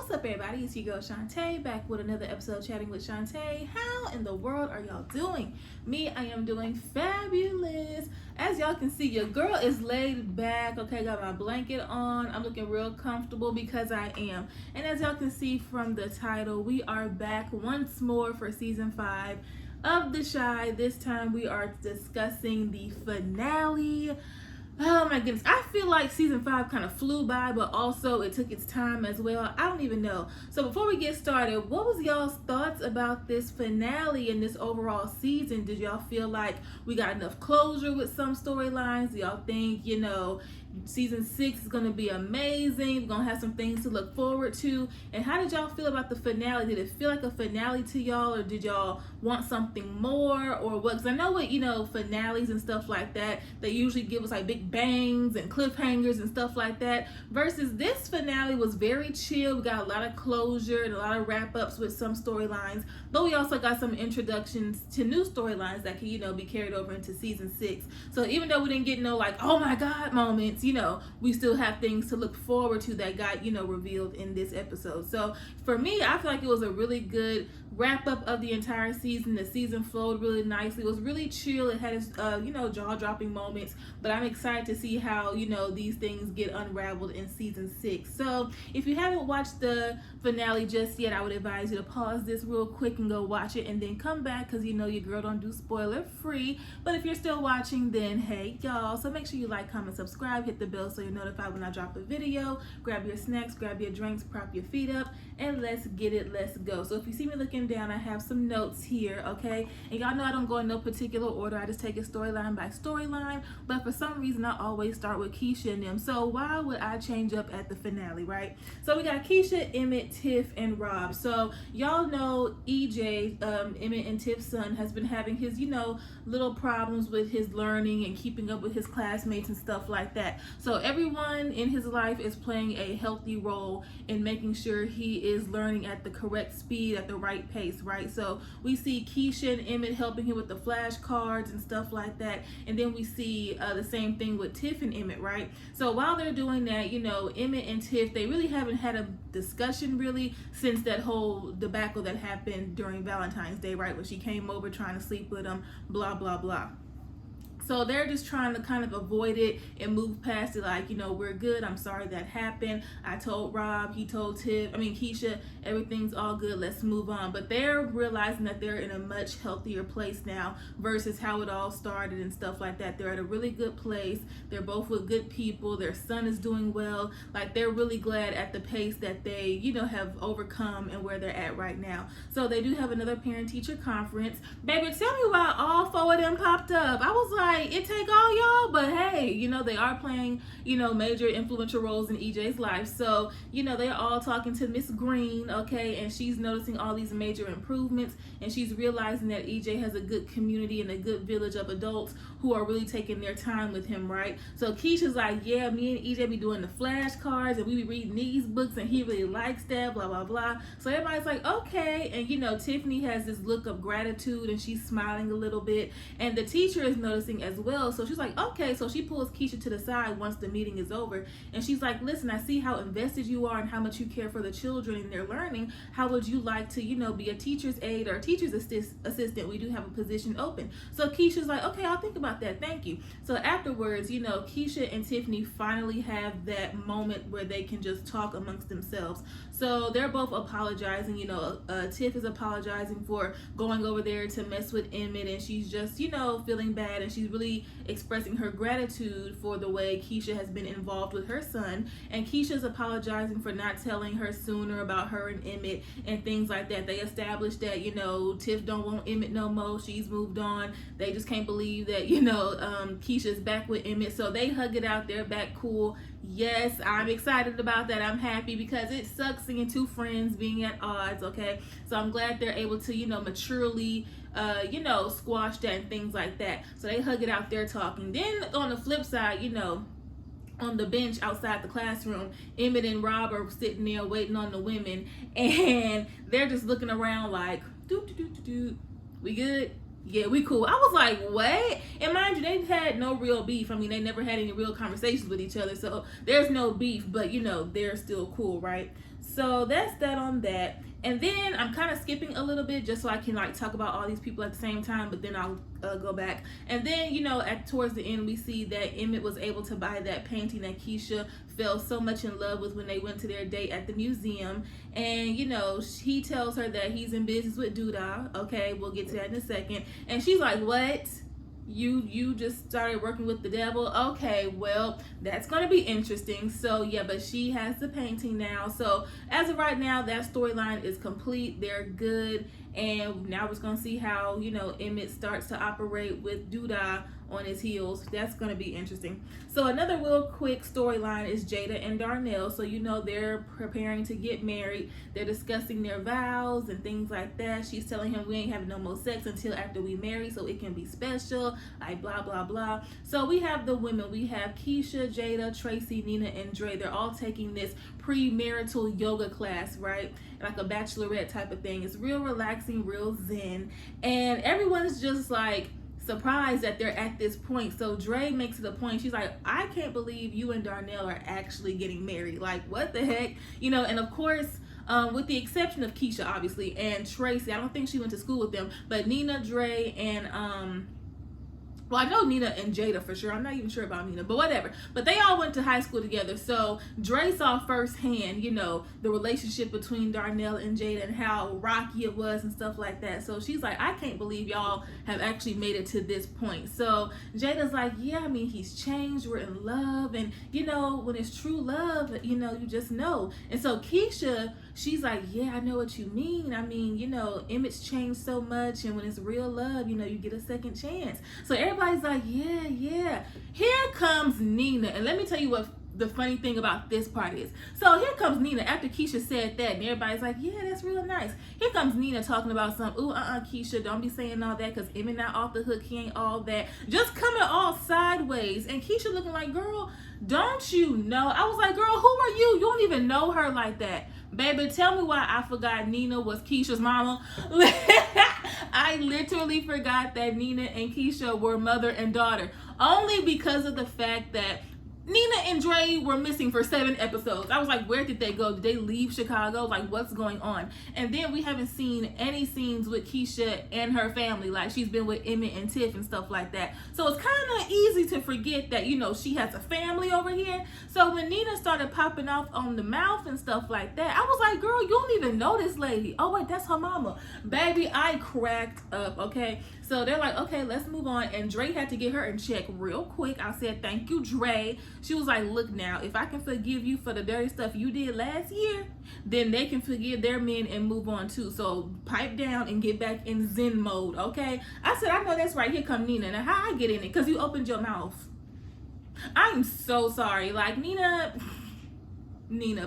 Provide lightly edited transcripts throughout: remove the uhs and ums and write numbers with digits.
What's up, everybody? It's your girl Chanté, back with another episode Chatting with Chanté. How in the world are y'all doing? Me, I am doing fabulous. As y'all can see, your girl is laid back, okay? Got my blanket on. I'm looking real comfortable because I am. And as y'all can see from the title, we are back once more for season 5 of The Chi. This time we are discussing the finale. Oh my goodness, I feel like season 5 kind of flew by, but also it took its time as well. I don't even know. So before we get started, what was y'all's thoughts about this finale and this overall season? Did y'all feel like we got enough closure with some storylines? Do y'all think, season 6 is going to be amazing? We're going to have some things to look forward to. And how did y'all feel about the finale? Did it feel like a finale to y'all, or did y'all want something more, or what? Because I know what, finales and stuff like that, they usually give us like big bangs and cliffhangers and stuff like that, versus this finale was very chill. We got a lot of closure and a lot of wrap-ups with some storylines, but we also got some introductions to new storylines that can, be carried over into season 6. So even though we didn't get no like, oh my god moments, we still have things to look forward to that got, revealed in this episode. So for me, I feel like it was a really good wrap up of the entire season. The season flowed really nicely. It was really chill. It had its, jaw dropping moments, but I'm excited to see how, these things get unraveled in season 6. So if you haven't watched the finale just yet, I would advise you to pause this real quick and go watch it and then come back, because your girl don't do spoiler free. But if you're still watching, then hey y'all, so make sure you like, comment, subscribe, hit the bell so you're notified when I drop a video. Grab your snacks, grab your drinks, prop your feet up, and let's get it, let's go. So if you see me looking down, I have some notes here, okay? And y'all know I don't go in no particular order. I just take it storyline by storyline, but for some reason I always start with Keisha and them. So why would I change up at the finale, right? So we got Keisha, Emmett, Tiff, and Rob. So y'all know EJ, Emmett and Tiff's son, has been having his, little problems with his learning and keeping up with his classmates and stuff like that. So everyone in his life is playing a healthy role in making sure he is learning at the correct speed, at the right pace, right? So we see Keisha and Emmett helping him with the flashcards and stuff like that, and then we see the same thing with Tiff and Emmett, right? So while they're doing that, Emmett and Tiff, they really haven't had a discussion really since that whole debacle that happened during Valentine's Day, right? When she came over trying to sleep with him, blah blah blah. So they're just trying to kind of avoid it and move past it, like, we're good, I'm sorry that happened, I told Rob, he told Keisha, everything's all good, let's move on. But they're realizing that they're in a much healthier place now versus how it all started and stuff like that. They're at a really good place, they're both with good people, their son is doing well, like they're really glad at the pace that they, have overcome and where they're at right now. So they do have another parent-teacher conference. Baby, tell me why all 4 of them popped up. I was like, it take all y'all, but hey, they are playing, major influential roles in EJ's life. So, they're all talking to Miss Green, okay, and she's noticing all these major improvements, and she's realizing that EJ has a good community and a good village of adults who are really taking their time with him, right? So Keisha's like, yeah, me and EJ be doing the flashcards, and we be reading these books, and he really likes that, blah, blah, blah. So everybody's like, okay, and Tiffany has this look of gratitude, and she's smiling a little bit, and the teacher is noticing as well. So she's like, okay. So she pulls Keisha to the side once the meeting is over, and she's like, listen, I see how invested you are and how much you care for the children and their learning. How would you like to, be a teacher's aide or a teacher's assistant? We do have a position open. So Keisha's like, okay, I'll think about that, thank you. So afterwards, Keisha and Tiffany finally have that moment where they can just talk amongst themselves. So they're both apologizing. Tiff is apologizing for going over there to mess with Emmett, and she's just, feeling bad, and she's really expressing her gratitude for the way Keisha has been involved with her son. And Keisha's apologizing for not telling her sooner about her and Emmett and things like that. They established that, Tiff don't want Emmett no more. She's moved on. They just can't believe that, Keisha's back with Emmett. So they hug it out. They're back cool. Yes, I'm excited about that. I'm happy because it sucks seeing 2 friends being at odds, okay? So I'm glad they're able to, maturely squash that and things like that. So they hug it out there talking. Then on the flip side, on the bench outside the classroom, Emmett and Rob are sitting there waiting on the women, and they're just looking around like, we good? Yeah, we cool. I was like, what? And mind you, they had no real beef. I mean, they never had any real conversations with each other, so there's no beef, but they're still cool, right? So that's that on that. And then I'm kind of skipping a little bit just so I can like talk about all these people at the same time, but then I'll go back. And then, you know, at towards the end, we see that Emmett was able to buy that painting that Keisha fell so much in love with when they went to their date at the museum. And, you know, he tells her that he's in business with Doodah. Okay, we'll get to that in a second. And she's like, what? You just started working with the devil? Okay, well, that's gonna be interesting. So yeah, but she has the painting now. So as of right now, that storyline is complete. They're good, and now we're just gonna see how, you know, Emmett starts to operate with Doodah on his heels. That's gonna be interesting. So another real quick storyline is Jada and Darnell. So you know they're preparing to get married. They're discussing their vows and things like that. She's telling him we ain't having no more sex until after we marry, so it can be special, like blah blah blah. So we have the women. We have Keisha, Jada, Tracy, Nina, and Dre. They're all taking this premarital yoga class, right? Like a bachelorette type of thing. It's real relaxing, real zen, and everyone's just like surprised that they're at this point. So Dre makes it a point. She's like, I can't believe you and Darnell are actually getting married. Like, what the heck? You know, and of course, with the exception of Keisha, obviously, and Tracy, I don't think she went to school with them, but Nina, Dre, and well, I know Nina and Jada for sure. I'm not even sure about Nina, but whatever. But they all went to high school together. So Dre saw firsthand, you know, the relationship between Darnell and Jada and how rocky it was and stuff like that. So she's like, I can't believe y'all have actually made it to this point. So Jada's like, yeah, I mean, he's changed. We're in love. And, you know, when it's true love, you know, you just know. And so Keisha, she's like, yeah, I know what you mean. I mean, you know, Emmett's changed so much, and when it's real love, you know, you get a second chance. So everybody's like, yeah. Here comes Nina. And let me tell you what the funny thing about this part is. So here comes Nina after Keisha said that, and everybody's like, yeah, that's real nice. Here comes Nina talking about some, Keisha, don't be saying all that, because Emmett not off the hook, he ain't all that. Just coming all sideways. And Keisha looking like, girl, don't you know? I was like, girl, who are you? You don't even know her like that. Baby, tell me why I forgot Nina was Keisha's mama. I literally forgot that Nina and Keisha were mother and daughter. Only because of the fact that Nina and Dre were missing for 7 episodes. I was like, where did they go? Did they leave Chicago? Like, what's going on? And then we haven't seen any scenes with Keisha and her family. Like, she's been with Emmett and Tiff and stuff like that. So it's kind of easy to forget that, you know, she has a family over here. So when Nina started popping off on the mouth and stuff like that, I was like, girl, you don't even know this lady. Oh, wait, that's her mama. Baby, I cracked up, okay? So they're like, okay, let's move on. And Dre had to get her in check real quick. I said, thank you, Dre. She was like, look now, if I can forgive you for the dirty stuff you did last year, then they can forgive their men and move on too. So pipe down and get back in Zen mode, okay? I said, I know that's right. Here come Nina. Now, how I get in it? Because you opened your mouth. I'm so sorry. Like, Nina,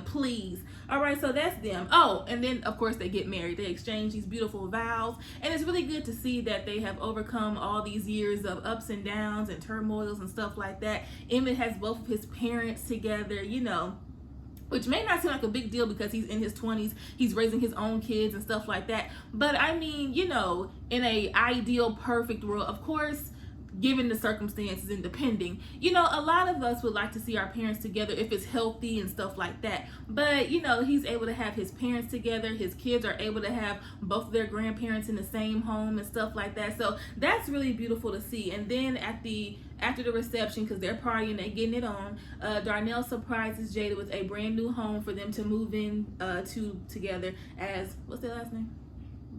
please. All right, so that's them. Oh, and then of course they get married. They exchange these beautiful vows, and it's really good to see that they have overcome all these years of ups and downs and turmoils and stuff like that. Emmett has both of his parents together, you know, which may not seem like a big deal because he's in his 20s, he's raising his own kids and stuff like that. But I mean, you know, in a ideal, perfect world, of course, given the circumstances and depending, you know, a lot of us would like to see our parents together if it's healthy and stuff like that. But, you know, he's able to have his parents together. His kids are able to have both of their grandparents in the same home and stuff like that. So that's really beautiful to see. And then after the reception, because they're partying, they're getting it on, Darnell surprises Jada with a brand new home for them to move in to together as, what's their last name?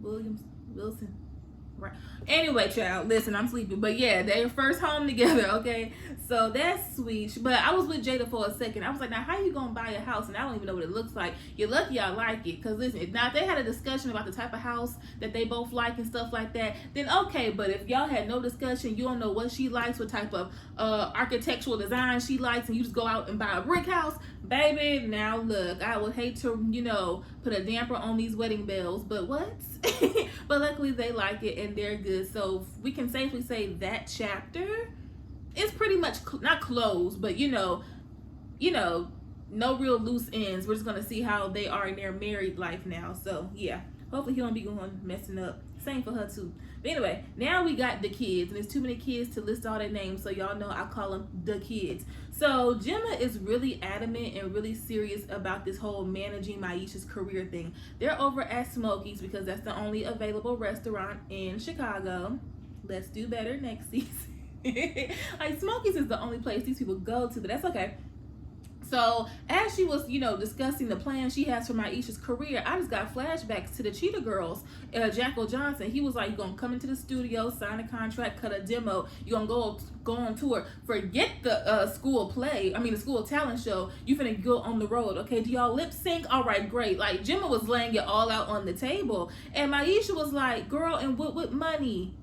Wilson. Right. Anyway, child, listen, I'm sleeping. But yeah, their first home together, okay? So that's sweet. But I was with Jada for a second. I was like, now how you gonna buy a house and I don't even know what it looks like? You're lucky I like it. Because listen, now if they had a discussion about the type of house that they both like and stuff like that, then okay. But if y'all had no discussion, you don't know what she likes, what type of architectural design she likes, and you just go out and buy a brick house, baby, now look, I would hate to, you know, put a damper on these wedding bells, but what? But luckily they like it and they're good. So we can safely say that chapter is pretty much not closed, but you know, no real loose ends. We're just gonna see how they are in their married life now. So yeah, Hopefully he don't be going messing up. Same for her too. But anyway, now we got the kids, and there's too many kids to list all their names, so y'all know I call them the kids. So Gemma is really adamant and really serious about this whole managing Maisha's career thing. They're over at Smokey's because that's the only available restaurant in Chicago. Let's do better next season. Like, Smokey's is the only place these people go to, but that's okay. So as she was, discussing the plan she has for Maisha's career, I just got flashbacks to the Cheetah Girls. Jackal Johnson, he was like, you're going to come into the studio, sign a contract, cut a demo. You're going to go on tour. Forget the school play. I mean, the school talent show. You finna go on the road. Okay, do y'all lip sync? All right, great. Like, Gemma was laying it all out on the table. And Maisha was like, girl, and what money?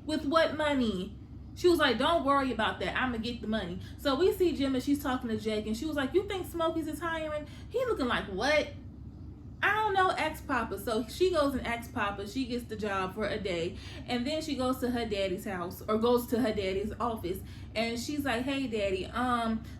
With what money? She was like, don't worry about that. I'm going to get the money. So we see Gemma, she's talking to Jake, and she was like, you think Smokey's is hiring? He looking like, what? I don't know, ask Papa. So she goes and asks Papa. She gets the job for a day. And then she goes to her daddy's house, or goes to her daddy's office. And she's like, hey, daddy,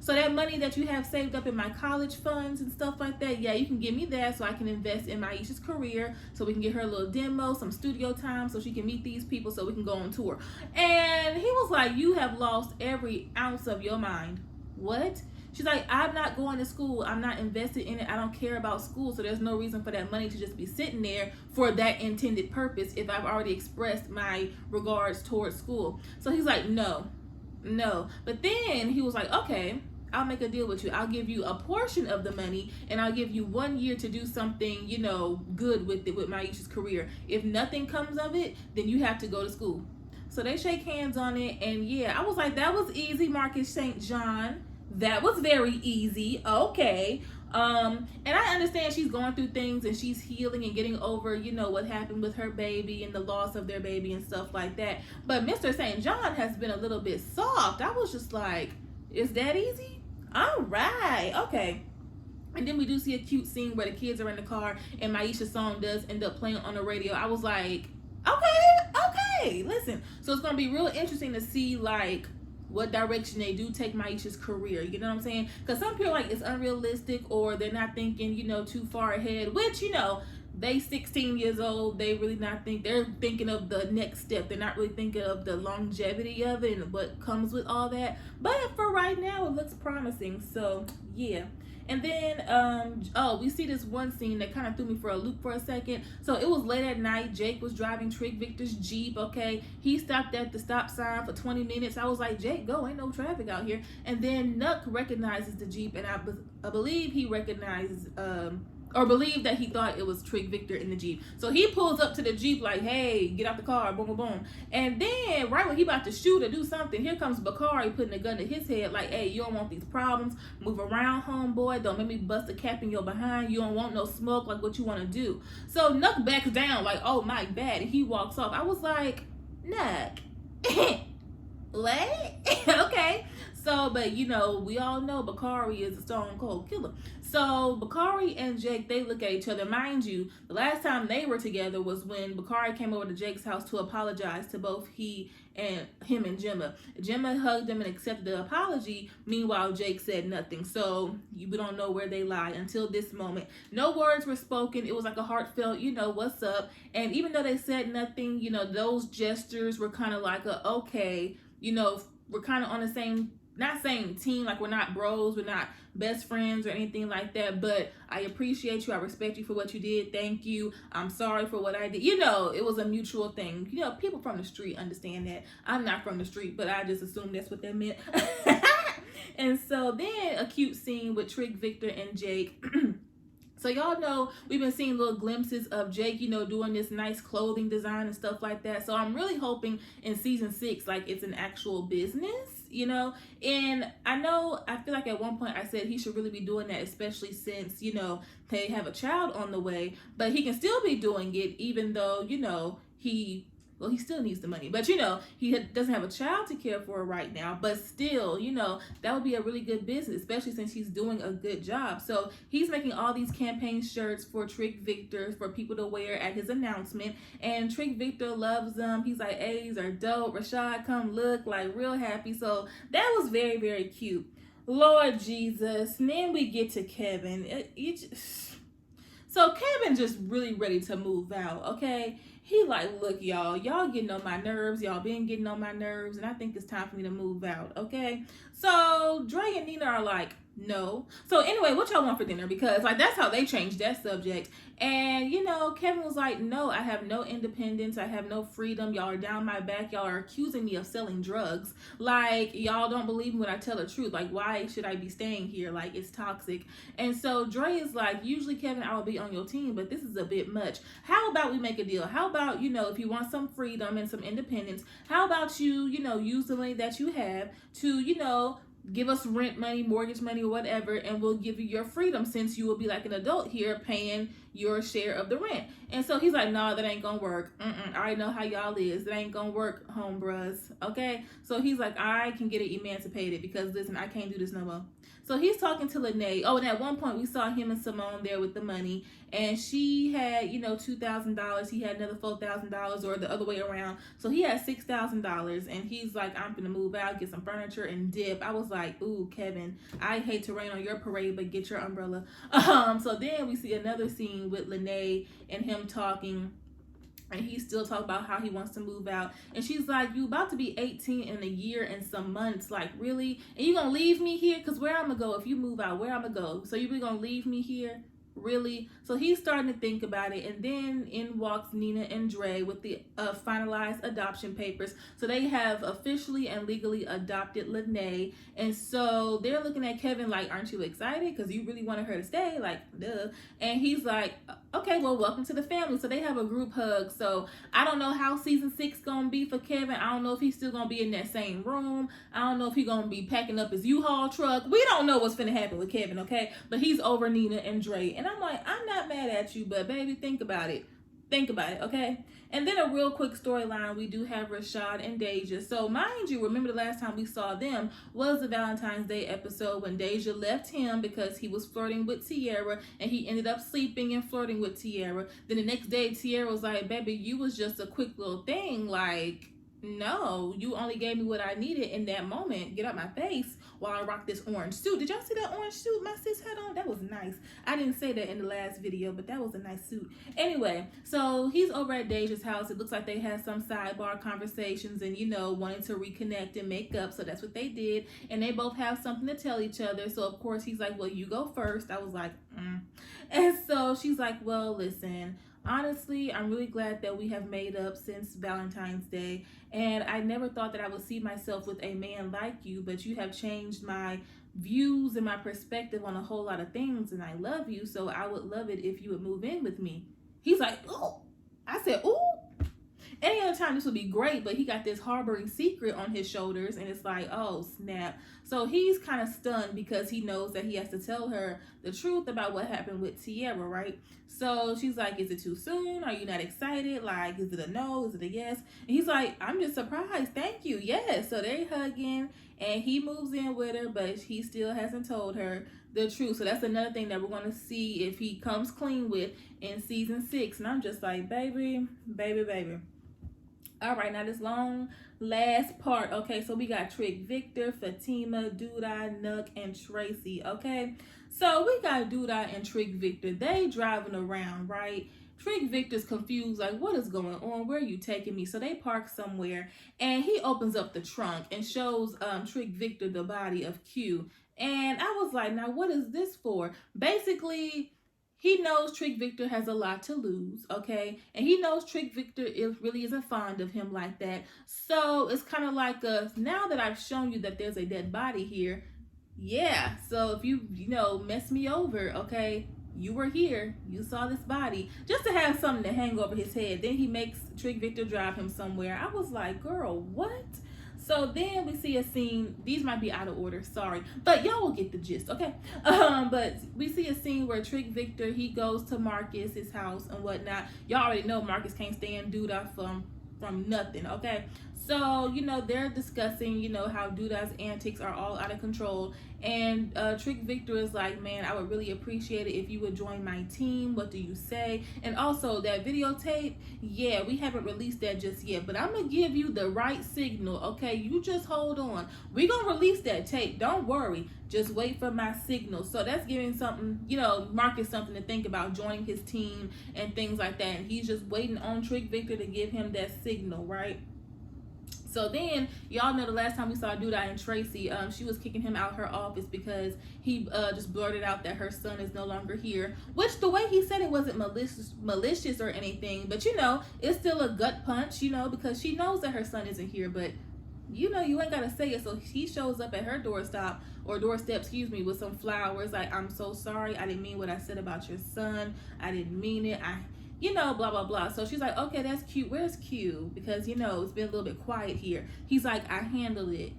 so that money that you have saved up in my college funds and stuff like that, yeah, you can give me that so I can invest in Maisha's career, so we can get her a little demo, some studio time, so she can meet these people, so we can go on tour. And he was like, you have lost every ounce of your mind. What? She's like, I'm not going to school. I'm not invested in it. I don't care about school. So there's no reason for that money to just be sitting there for that intended purpose if I've already expressed my regards towards school. So he's like, no. But then he was like, okay, I'll make a deal with you. I'll give you a portion of the money, and I'll give you 1 year to do something, good with it, with Maisha's career. If nothing comes of it, then you have to go to school. So they shake hands on it. And yeah, I was like, that was easy, Marcus St. John. That was very easy. Okay. And I understand she's going through things and she's healing and getting over, what happened with her baby and the loss of their baby and stuff like that. But Mr. St. John has been a little bit soft. I was just like, is that easy? All right. Okay. And then we do see a cute scene where the kids are in the car and Maisha's song does end up playing on the radio. I was like, okay, listen. So it's going to be real interesting to see, like, what direction they do take Maisha's career. You know what I'm saying? Because some people are like, it's unrealistic, or they're not thinking, too far ahead, which, they 16 years old. They really not they're thinking of the next step. They're not really thinking of the longevity of it and what comes with all that. But for right now, it looks promising. So, yeah. And then, we see this one scene that kind of threw me for a loop for a second. So it was late at night. Jake was driving Trick Victor's Jeep, okay? He stopped at the stop sign for 20 minutes. I was like, Jake, go, ain't no traffic out here. And then Nuck recognizes the Jeep, and I believe he recognizes, or believed that he thought it was Trick Victor in the Jeep. So he pulls up to the Jeep like, hey, get out the car, boom, boom, boom. And then right when he about to shoot or do something, here comes Bakari putting a gun to his head like, hey, you don't want these problems. Move around, homeboy. Don't make me bust a cap in your behind. You don't want no smoke, like what you want to do. So Nuck backs down like, oh, my bad. And he walks off. I was like, Nuck. What? Okay. So, but we all know Bakari is a stone cold killer. So Bakari and Jake, they look at each other. Mind you, the last time they were together was when Bakari came over to Jake's house to apologize to both him and Gemma. Gemma hugged him and accepted the apology. Meanwhile, Jake said nothing. So we don't know where they lie until this moment. No words were spoken. It was like a heartfelt, what's up. And even though they said nothing, those gestures were kind of like okay, we're kind of on the same, not same team, like we're not bros, we're not best friends or anything like that, but I appreciate you, I respect you for what you did, thank you, I'm sorry for what I did. It was a mutual thing. People from the street understand that. I'm not from the street, but I just assumed that's what that meant. And so then a cute scene with Trick Victor and Jake. So y'all know we've been seeing little glimpses of Jake, doing this nice clothing design and stuff like that. So I'm really hoping in season 6, like, it's an actual business, And I feel like at one point I said he should really be doing that, especially since, they have a child on the way. But he can still be doing it, even though, he still needs the money. But, he doesn't have a child to care for right now. But still, that would be a really good business, especially since he's doing a good job. So he's making all these campaign shirts for Trick Victor for people to wear at his announcement. And Trick Victor loves them. He's like, A's are dope. Rashad, come look, like, real happy. So that was very, very cute. Lord Jesus. And then we get to Kevin. So Kevin just really ready to move out, okay? He like, look, y'all getting on my nerves. Y'all been getting on my nerves, and I think it's time for me to move out, okay? So Dre and Nina are like, no. So anyway, what y'all want for dinner? Because like that's how they changed that subject. And Kevin was like, no, I have no independence. I have no freedom. Y'all are down my back. Y'all are accusing me of selling drugs. Like, y'all don't believe me when I tell the truth. Like, why should I be staying here? Like, it's toxic. And so Dre is like, usually Kevin, I will be on your team, but this is a bit much. How about we make a deal? How about, if you want some freedom and some independence, how about you, use the money that you have to, give us rent money, mortgage money, or whatever, and we'll give you your freedom since you will be like an adult here paying your share of the rent. And so he's like, no, that ain't gonna work. I already know how y'all is. That ain't gonna work, homebruhs. Okay? So he's like, I can get it emancipated because listen, I can't do this no more. So he's talking to Lene. Oh, and at one point we saw him and Simone there with the money, and she had, $2,000. He had another $4,000, or the other way around. So he had $6,000, and he's like, I'm gonna move out, get some furniture, and dip. I was like, ooh, Kevin, I hate to rain on your parade, but get your umbrella. So then we see another scene with Lene and him talking. And he's still talking about how he wants to move out. And she's like, you about to be 18 in a year and some months. Like, really? And you gonna leave me here? Because where I'm gonna go if you move out? Where I'm gonna go? So you really gonna leave me here? Really? So he's starting to think about it. And then in walks Nina and Dre with the finalized adoption papers. So they have officially and legally adopted Lene. And so they're looking at Kevin like, aren't you excited? Because you really wanted her to stay. Like, duh. And he's like, okay, well, welcome to the family. So they have a group hug. So I don't know how season 6 gonna be for Kevin. I don't know if he's still gonna be in that same room. I don't know if he's gonna be packing up his U-Haul truck. We don't know what's finna happen with Kevin, okay? But he's over Nina and Dre. And I'm like, I'm not mad at you, but baby, think about it. Think about it, okay? And then a real quick storyline, we do have Rashad and Deja. So mind you, remember the last time we saw them was the Valentine's Day episode when Deja left him because he was flirting with Tiara, and he ended up sleeping and flirting with Tiara. Then the next day, Tiara was like, baby, you was just a quick little thing. Like, no, you only gave me what I needed in that moment. Get out my face while I rock this orange suit. Did y'all see that orange suit my sis had on? That was nice. I didn't say that in the last video, but that was a nice suit. Anyway, so he's over at Deja's house. It looks like they had some sidebar conversations and, wanting to reconnect and make up. So that's what they did. And they both have something to tell each other. So, of course, he's like, well, you go first. I was like, And so she's like, well, listen, honestly, I'm really glad that we have made up since Valentine's Day, and I never thought that I would see myself with a man like you, but you have changed my views and my perspective on a whole lot of things, and I love you, so I would love it if you would move in with me. He's like, ooh. I said, ooh. Any other time this would be great, but he got this harboring secret on his shoulders, and it's like, oh, snap. So he's kind of stunned because he knows that he has to tell her the truth about what happened with Tiara, right? So she's like, is it too soon? Are you not excited? Like, is it a no? Is it a yes? And he's like, I'm just surprised. Thank you. Yes. So they hugging, and he moves in with her, but he still hasn't told her the truth. So that's another thing that we're going to see if he comes clean with in season 6. And I'm just like, baby. All right, now this long last part. Okay, so we got Trick Victor, Fatima, Duda, Nuck, and Tracy. Okay, so we got Duda and Trick Victor. They driving around, right? Trick Victor's confused, like, what is going on? Where are you taking me? So they park somewhere, and he opens up the trunk and shows Trick Victor the body of Q. And I was like, now what is this for? Basically, he knows Trick Victor has a lot to lose, okay? And he knows Trick Victor really isn't fond of him like that. So it's kind of like, now that I've shown you that there's a dead body here, yeah. So if you mess me over, okay, you were here, you saw this body, just to have something to hang over his head. Then he makes Trick Victor drive him somewhere. I was like, girl, what? So then we see a scene, these might be out of order, sorry, but y'all will get the gist, okay? But we see a scene where Trick Victor, he goes to Marcus's house and whatnot. Y'all already know Marcus can't stand Duda from nothing, okay? So, they're discussing, how Duda's antics are all out of control. And Trick Victor is like, man, I would really appreciate it if you would join my team. What do you say? And also, that videotape, yeah, we haven't released that just yet. But I'm going to give you the right signal, okay? You just hold on. We're going to release that tape. Don't worry. Just wait for my signal. So that's giving something, Marcus something to think about, joining his team and things like that. And he's just waiting on Trick Victor to give him that signal, right? So then, y'all know the last time we saw Duda and Tracy, she was kicking him out her office because he just blurted out that her son is no longer here. Which, the way he said it wasn't malicious or anything. But, it's still a gut punch, because she knows that her son isn't here. But, you ain't got to say it. So he shows up at her doorstep, with some flowers. Like, I'm so sorry. I didn't mean what I said about your son. I didn't mean it. Blah, blah, blah. So she's like, okay, that's cute. Where's Q? Because, it's been a little bit quiet here. He's like, I handled it.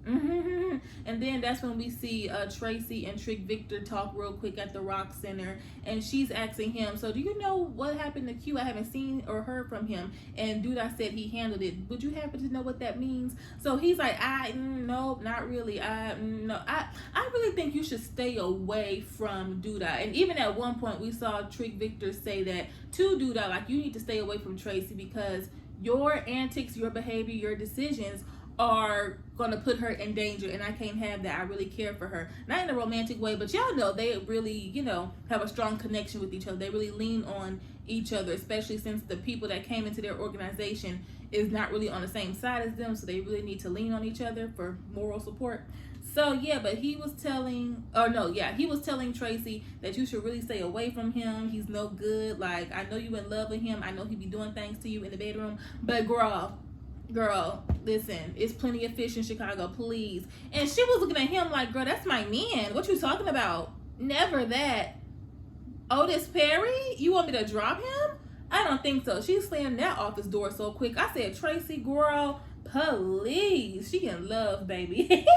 And then that's when we see Tracy and Trick Victor talk real quick at the Rock Center, and she's asking him, so do you know what happened to Q? I haven't seen or heard from him. And Duda said he handled it. Would you happen to know what that means? So he's like, no, not really. I really think you should stay away from Duda. And even at one point we saw Trick Victor say that to Duda, like, you need to stay away from Tracy because your antics, your behavior, your decisions are gonna put her in danger, and I can't have that. I really care for her, not in a romantic way, but y'all know they really, have a strong connection with each other. They really lean on each other, especially since the people that came into their organization is not really on the same side as them, so they really need to lean on each other for moral support. So yeah, but he was telling Tracy that you should really stay away from him. He's no good. Like, I know you in love with him. I know he be doing things to you in the bedroom, but girl, listen, it's plenty of fish in Chicago, please. And she was looking at him like, girl, that's my man. What you talking about? Never that. Otis Perry? You want me to drop him? I don't think so. She slammed that office door so quick. I said, Tracy, girl, please. She in love, baby.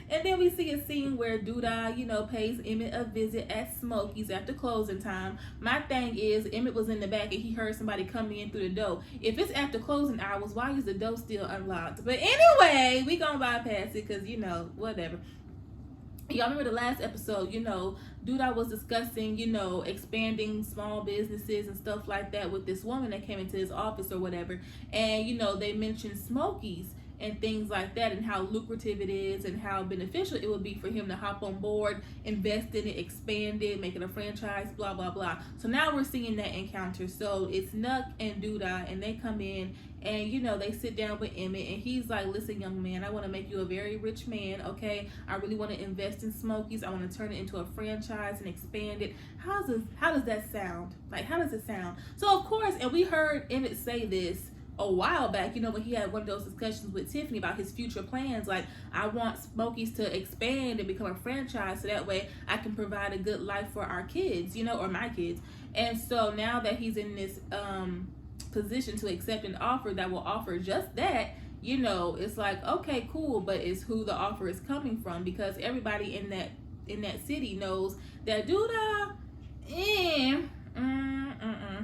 And then we see a scene where Duda, pays Emmett a visit at Smokey's after closing time. My thing is, Emmett was in the back and he heard somebody coming in through the door. If it's after closing hours, why is the door still unlocked? But anyway, we gonna bypass it because, whatever. Y'all remember the last episode, Duda was discussing, expanding small businesses and stuff like that with this woman that came into his office or whatever. And, they mentioned Smokey's and things like that, and how lucrative it is and how beneficial it would be for him to hop on board, invest in it, expand it, make it a franchise, blah, blah, blah. So now we're seeing that encounter. So it's Nuck and Duda, and they come in and, they sit down with Emmett, and he's like, listen, young man, I want to make you a very rich man, okay? I really want to invest in Smokey's. I want to turn it into a franchise and expand it. How does that sound? Like, how does it sound? So, of course, and we heard Emmett say this a while back, when he had one of those discussions with Tiffany about his future plans, like, I want Smokey's to expand and become a franchise so that way I can provide a good life for our kids, or my kids. And so now that he's in this position to accept an offer that will offer just that, it's like, okay, cool, but it's who the offer is coming from, because everybody in that city knows that Duda,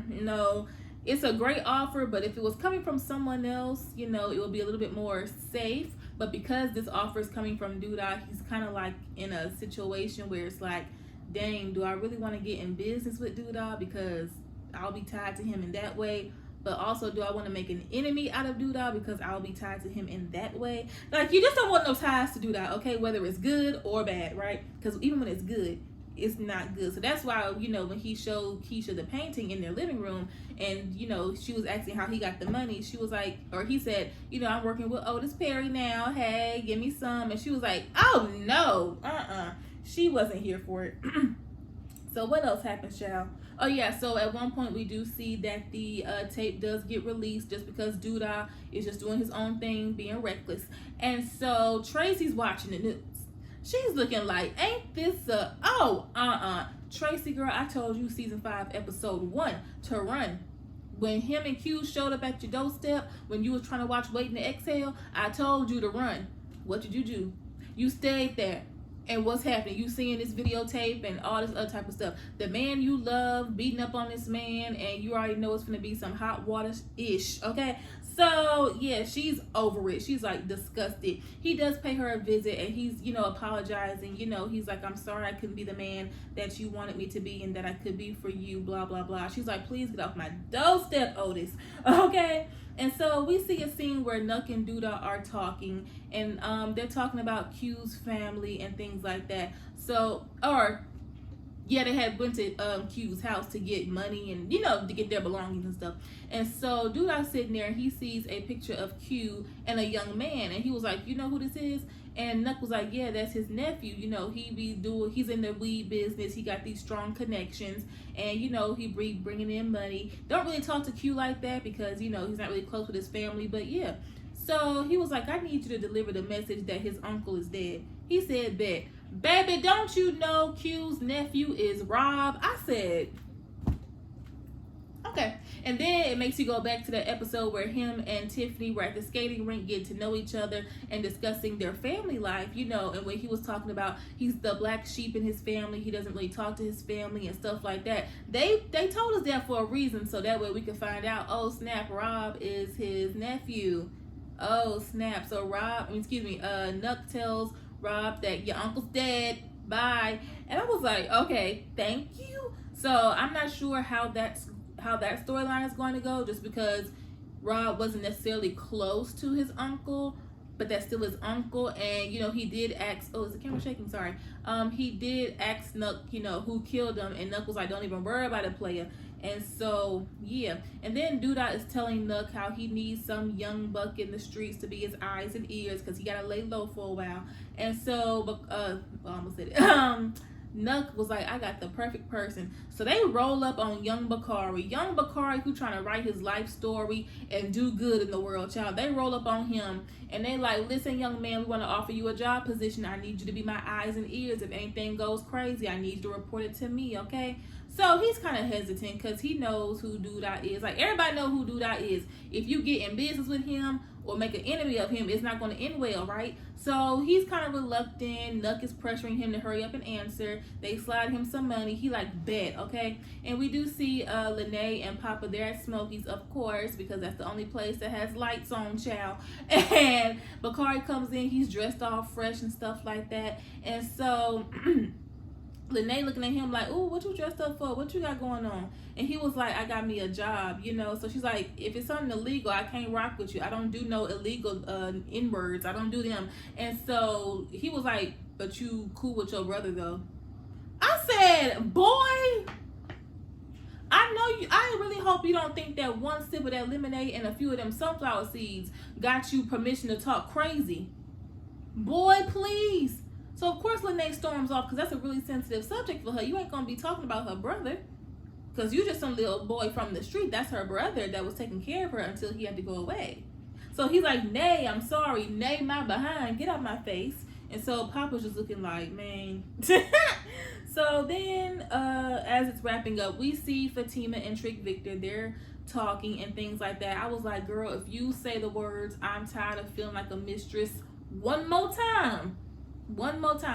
no. It's a great offer, but if it was coming from someone else, it would be a little bit more safe. But because this offer is coming from Duda, he's kind of like in a situation where it's like, dang, do I really want to get in business with Duda because I'll be tied to him in that way? But also, do I want to make an enemy out of Duda because I'll be tied to him in that way? Like, you just don't want no ties to Duda, okay? Whether it's good or bad, right? Because even when it's good, it's not good. So that's why, when he showed Keisha the painting in their living room, and, she was asking how he got the money, she was like, or he said, I'm working with Otis Perry now. Hey, give me some. And she was like, oh, no. She wasn't here for it. So what else happened, Shal? Oh, yeah, so at one point we do see that the tape does get released just because Duda is just doing his own thing, being reckless. And so Tracy's watching the news. She's looking like, ain't this Tracy, girl, I told you season 5, episode 1 to run. When him and Q showed up at your doorstep, when you was trying to watch Waiting to Exhale, I told you to run. What did you do? You stayed there. And what's happening? You seeing this videotape and all this other type of stuff. The man you love beating up on this man, and you already know it's gonna be some hot water ish. Okay, so yeah, she's over it. She's like disgusted. He does pay her a visit, and he's, you know, apologizing. You know, he's like, I'm sorry I couldn't be the man that you wanted me to be and that I could be for you. Blah blah blah. She's like, please get off my doorstep, Otis. Okay. And so we see a scene where Nuck and Duda are talking, and they're talking about Q's family and things like that. So, or yeah, they had went to Q's house to get money and, you know, to get their belongings and stuff. And so Duda's sitting there and he sees a picture of Q and a young man, and he was like, you know who this is? And Nuck was like, yeah, that's his nephew. You know, he's in the weed business. He got these strong connections, and, you know, he bringing in money. Don't really talk to Q like that because, you know, he's not really close with his family, but yeah. So he was like, I need you to deliver the message that his uncle is dead. He said, bet. Baby, don't you know Q's nephew is Rob? I said, okay. And then it makes you go back to that episode where him and Tiffany were at the skating rink getting to know each other and discussing their family life, you know, and when he was talking about he's the black sheep in his family, he doesn't really talk to his family and stuff like that. They told us that for a reason, so that way we could find out, oh snap, Rob is his nephew. Oh snap. So Nuck tells Rob that your uncle's dead. Bye. And I was like, okay, thank you. So I'm not sure how that storyline is going to go, just because Rob wasn't necessarily close to his uncle, but that's still his uncle. And, you know, he did ask, oh, is the camera shaking? Sorry. He did ask Nuck, you know, who killed him, and Nuck was like, don't even worry about it, player. And so, yeah. And then Duda is telling Nuck how he needs some young buck in the streets to be his eyes and ears because he got to lay low for a while. And so, I almost said it. Nuck was like, I got the perfect person. So they roll up on young Bakari. Young Bakari, who trying to write his life story and do good in the world, child. They roll up on him and they like, listen, young man, we want to offer you a job position. I need you to be my eyes and ears. If anything goes crazy, I need you to report it to me, okay? So he's kind of hesitant because he knows who Duda is. Like, everybody know who Duda is. If you get in business with him or make an enemy of him, it's not going to end well, right? So he's kind of reluctant. Nuck is pressuring him to hurry up and answer. They slide him some money. He like, bet, okay? And we do see Lene and Papa there at Smokey's, of course, because that's the only place that has lights on, child. And Bakari comes in. He's dressed all fresh and stuff like that. And so Lene looking at him like, ooh, what you dressed up for? What you got going on? And he was like, I got me a job, you know. So she's like, if it's something illegal, I can't rock with you. I don't do no illegal N-words. I don't do them. And so he was like, but you cool with your brother though. I said, boy, I know you. I really hope you don't think that one sip of that lemonade and a few of them sunflower seeds got you permission to talk crazy. Boy, please. So, of course, Lene storms off because that's a really sensitive subject for her. You ain't going to be talking about her brother because you just some little boy from the street. That's her brother that was taking care of her until he had to go away. So he's like, nay, I'm sorry. Nay, my behind. Get out my face. And so Papa's just looking like, man. So then as it's wrapping up, we see Fatima and Trick Victor. They're talking and things like that. I was like, girl, if you say the words, I'm tired of feeling like a mistress one more time,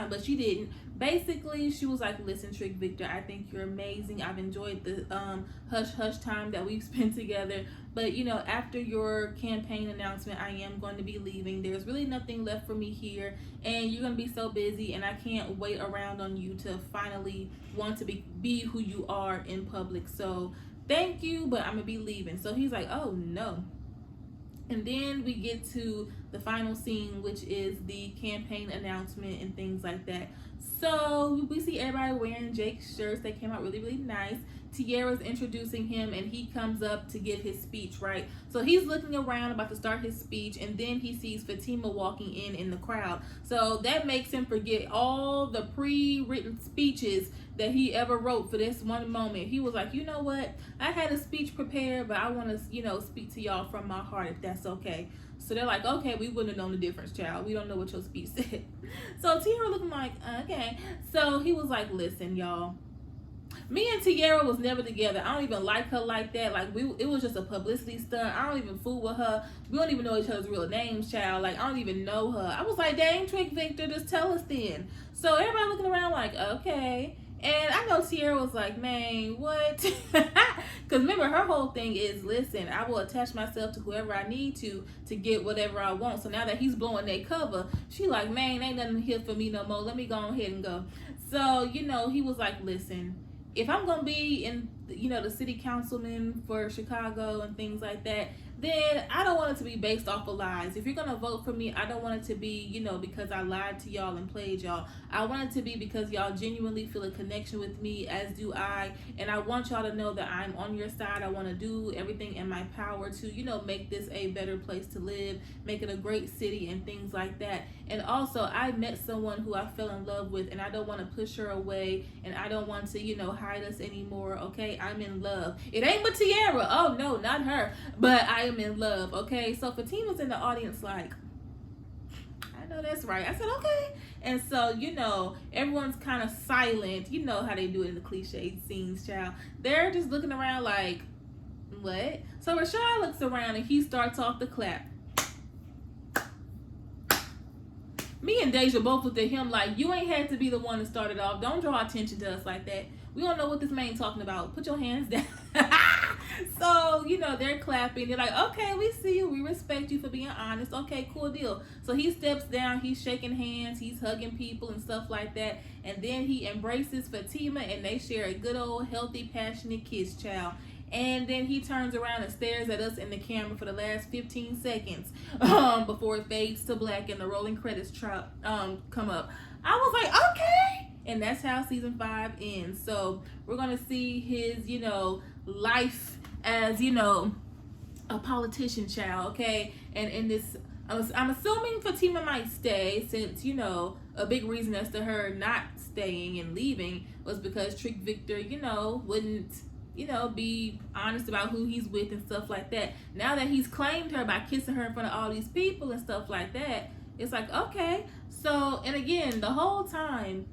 but she didn't. Basically, she was like, listen, Trick Victor, I think you're amazing. I've enjoyed the hush time that we've spent together, but you know, after your campaign announcement, I am going to be leaving. There's really nothing left for me here, and you're going to be so busy, and I can't wait around on you to finally want to be who you are in public. So thank you, but I'm gonna be leaving. So he's like, oh no. And then we get to the final scene, which is the campaign announcement and things like that. So we see everybody wearing Jake's shirts. They came out really, really nice. Tierra's introducing him, and he comes up to give his speech, right? So he's looking around about to start his speech, and then he sees Fatima walking in the crowd. So that makes him forget all the pre-written speeches that he ever wrote for this one moment. He was like, you know what? I had a speech prepared, but I want to, you know, speak to y'all from my heart, if that's okay. So they're like, okay, we wouldn't have known the difference, child. We don't know what your speech said. So Tierra looking like, okay. So he was like, listen, y'all. Me and Tiara was never together. I don't even like her like that. Like it was just a publicity stunt. I don't even fool with her. We don't even know each other's real names, child. Like I don't even know her. I was like, dang, Trick Victor, just tell us then. So everybody looking around like, okay. And I know Tiara was like, man, what? Because remember, her whole thing is, listen, I will attach myself to whoever I need to get whatever I want. So now that he's blowing that cover, she like, man, ain't nothing here for me no more. Let me go ahead and go. So, you know, he was like, listen, if I'm going to be in, you know, the city councilman for Chicago and things like that, then I don't want it to be based off of lies. If you're going to vote for me, I don't want it to be, you know, because I lied to y'all and played y'all. I want it to be because y'all genuinely feel a connection with me, as do I. And I want y'all to know that I'm on your side. I want to do everything in my power to, you know, make this a better place to live, make it a great city and things like that. And also, I met someone who I fell in love with, and I don't want to push her away, and I don't want to, you know, hide us anymore, okay? I'm in love. It ain't with Tiara. Oh, no, not her. But I am in love, okay? So Fatima's in the audience like, I know that's right. I said, okay. And so, you know, everyone's kind of silent. You know how they do it in the cliche scenes, child. They're just looking around like, what? So Rashad looks around and he starts off the clap. Me and Deja both looked at him like, you ain't had to be the one to start it off. Don't draw attention to us like that. We don't know what this man talking about. Put your hands down. So, you know, they're clapping. They're like, okay, we see you. We respect you for being honest. Okay, cool deal. So he steps down. He's shaking hands. He's hugging people and stuff like that. And then he embraces Fatima, and they share a good old, healthy, passionate kiss, child. And then he turns around and stares at us in the camera for the last 15 seconds before it fades to black and the rolling credits come up. I was like, okay. And that's how season 5 ends. So we're going to see his, you know, life as, you know, a politician, child, okay? And in this, I'm assuming Fatima might stay, since, you know, a big reason as to her not staying and leaving was because Trick Victor, you know, wouldn't, you know, be honest about who he's with and stuff like that. Now that he's claimed her by kissing her in front of all these people and stuff like that, it's like, okay. So, and again, the whole time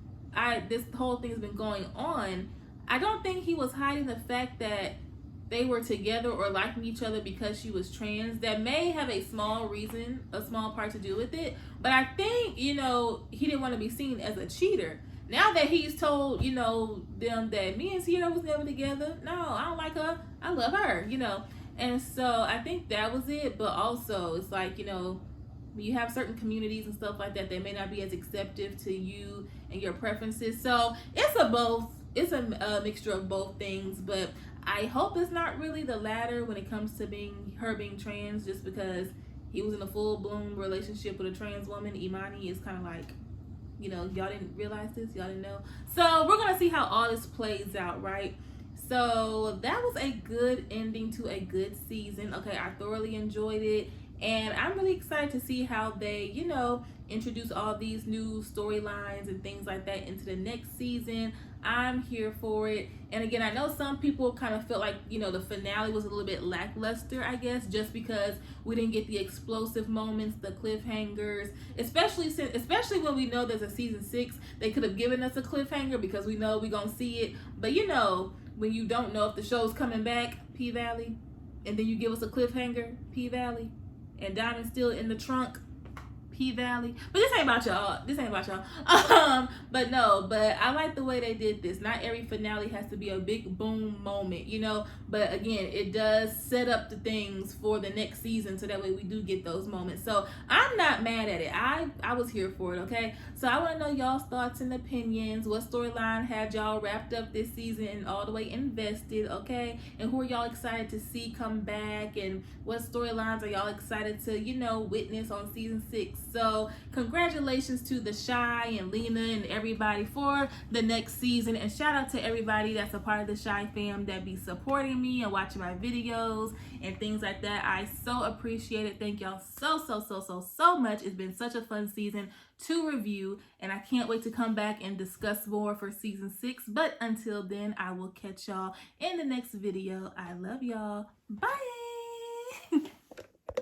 this whole thing has been going on, I don't think he was hiding the fact that they were together or liking each other because she was trans. That may have a small part to do with it. But I think, you know, he didn't want to be seen as a cheater. Now that he's told, you know, them that me and Sierra was never together, no, I don't like her, I love her, you know. And so I think that was it. But also, it's like, you know, you have certain communities and stuff like that that may not be as acceptive to you and your preferences. So it's a mixture of both things. But I hope it's not really the latter when it comes to being trans, just because he was in a full-blown relationship with a trans woman. Imani is kind of like, you know, y'all didn't realize this, y'all didn't know. So we're gonna see how all this plays out, right? So that was a good ending to a good season. Okay, I thoroughly enjoyed it, and I'm really excited to see how they, you know, introduce all these new storylines and things like that into the next season. I'm here for it. And again, I know some people kind of felt like, you know, the finale was a little bit lackluster, I guess, just because we didn't get the explosive moments, the cliffhangers, especially when we know there's a season 6. They could have given us a cliffhanger because we know we're gonna see it. But you know, when you don't know if the show's coming back, P-Valley, and then you give us a cliffhanger, P-Valley, and Diamond's still in the trunk, P-Valley. But this ain't about y'all. But no, but I like the way they did this. Not every finale has to be a big boom moment, you know. But again, it does set up the things for the next season, so that way we do get those moments. So I'm not mad at it. I was here for it, okay? So I want to know y'all's thoughts and opinions. What storyline had y'all wrapped up this season and all the way invested, okay? And who are y'all excited to see come back? And what storylines are y'all excited to, you know, witness on season 6? So congratulations to the Shy and Lena and everybody for the next season, and shout out to everybody that's a part of the Shy fam that be supporting me and watching my videos and things like that. I so appreciate it. Thank y'all so much. It's been such a fun season to review, and I can't wait to come back and discuss more for season 6. But until then, I will catch y'all in the next video. I love y'all. Bye.